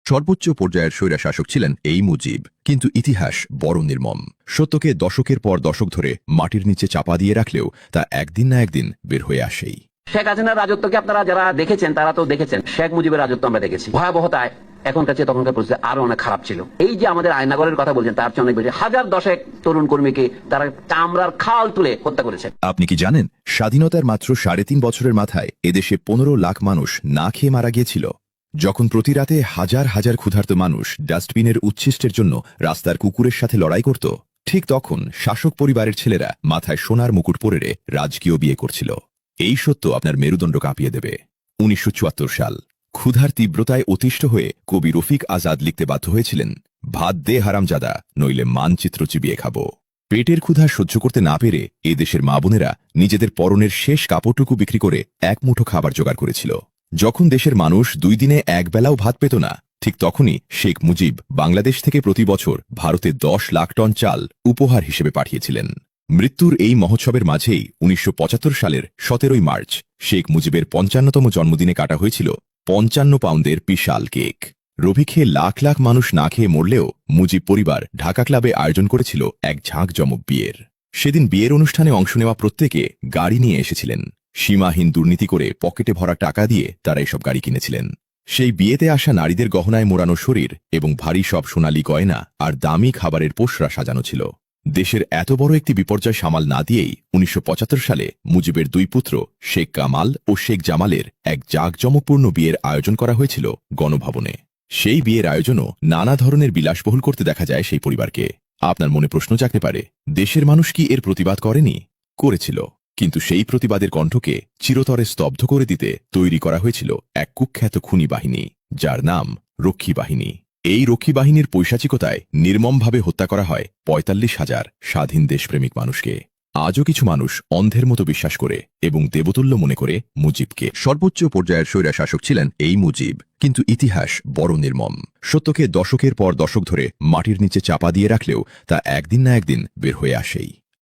সর্বোচ্চ পর্যায়ের স্বৈরশাসক ছিলেন এই মুজিব, কিন্তু ইতিহাস বড় নির্মম। সত্যকে দশকের পর দশক ধরে মাটির নিচে চাপা দিয়ে রাখলেও তা একদিন না একদিন বের হয়ে আসেই। শেখ হাসিনার রাজত্বকে আপনারা যারা দেখেছেন তারা তো দেখেছেন, শেখ মুজিবের রাজত্ব আমরা দেখেছি। ভয়াবহতায় এখনকার চেয়ে তখনকার পরিস্থিতি আরো অনেক খারাপ ছিল। এই যে আমাদের আয়নাগরের কথা বলছেন, তার চেয়ে অনেক বেশি। হাজার দশেক তরুণ কর্মীকে তারা চামড়ার খাল তুলে হত্যা করেছে। আপনি কি জানেন, স্বাধীনতার মাত্র 3.5 বছরের মাথায় এদেশে 15 লাখ মানুষ না খেয়ে মারা গিয়েছিল? যখন প্রতি রাতে হাজার হাজার ক্ষুধার্ত মানুষ ডাস্টবিনের উচ্ছিষ্টের জন্য রাস্তার কুকুরের সাথে লড়াই করত, ঠিক তখন শাসক পরিবারের ছেলেরা মাথায় সোনার মুকুট পরে রাজকীয় বিয়ে করছিল। এই সত্য আপনার মেরুদণ্ড কাঁপিয়ে দেবে। 1974 সাল। ক্ষুধার তীব্রতায় অতিষ্ঠ হয়ে কবি রফিক আজাদ লিখতে বাধ্য হয়েছিলেন, ভাত দে হারামজাদা, নইলে মানচিত্র চিবিয়ে খাবো। পেটের ক্ষুধা সহ্য করতে না পেরে এ দেশের মা বোনেরা নিজেদের পরনের শেষ কাপড়টুকু বিক্রি করে এক মুঠো খাবার জোগাড় করেছিল। যখন দেশের মানুষ 2 দিনে এক বেলাও ভাত পেত না, ঠিক তখনই শেখ মুজিব বাংলাদেশ থেকে প্রতি বছর ভারতে 10 লাখ টন চাল উপহার হিসেবে পাঠিয়েছিলেন। মৃত্যুর এই মহোৎসবের মাঝেই 1975 সালের 17 মার্চ শেখ মুজিবের 55তম জন্মদিনে কাটা হয়েছিল 55 পাউন্ডের বিশাল কেক। রবি খেয়ে লাখ লাখ মানুষ না খেয়ে মরলেও মুজিব পরিবার ঢাকা ক্লাবে আয়োজন করেছিল এক ঝাঁকজমক বিয়ের। সেদিন বিয়ের অনুষ্ঠানে অংশ নেওয়া প্রত্যেকে গাড়ি নিয়ে এসেছিলেন। সীমাহীন দুর্নীতি করে পকেটে ভরা টাকা দিয়ে তারা এসব গাড়ি কিনেছিলেন। সেই বিয়েতে আসা নারীদের গহনায় মোড়ানো শরীর এবং ভারী সব সোনালী গয়না আর দামি খাবারের পোশরা সাজানো ছিল। দেশের এত বড় একটি বিপর্যয় সামাল না দিয়েই 1975 সালে মুজিবের 2 পুত্র শেখ কামাল ও শেখ জামালের এক জাঁকজমকপূর্ণ বিয়ের আয়োজন করা হয়েছিল গণভবনে। সেই বিয়ের আয়োজনও নানা ধরনের বিলাসবহুল করতে দেখা যায় সেই পরিবারকে। আপনার মনে প্রশ্ন জাগতে পারে, দেশের মানুষ কি এর প্রতিবাদ করেনি? করেছিল, কিন্তু সেই প্রতিবাদের কণ্ঠকে চিরতরে স্তব্ধ করে দিতে তৈরি করা হয়েছিল এক কুখ্যাত খুনি বাহিনী, যার নাম রক্ষী বাহিনী। এই রক্ষী বাহিনীর পৈশাচিকতায় নির্মমভাবে হত্যা করা হয় 45,000 স্বাধীন দেশপ্রেমিক মানুষকে। আজও কিছু মানুষ অন্ধের মতো বিশ্বাস করে এবং দেবতুল্য মনে করে মুজিবকে। সর্বোচ্চ পর্যায়ের স্বৈরশাসক ছিলেন এই মুজিব, কিন্তু ইতিহাস বড় নির্মম। সত্যকে দশকের পর দশক ধরে মাটির নিচে চাপা দিয়ে রাখলেও তা একদিন না একদিন বের হয়ে আসেই।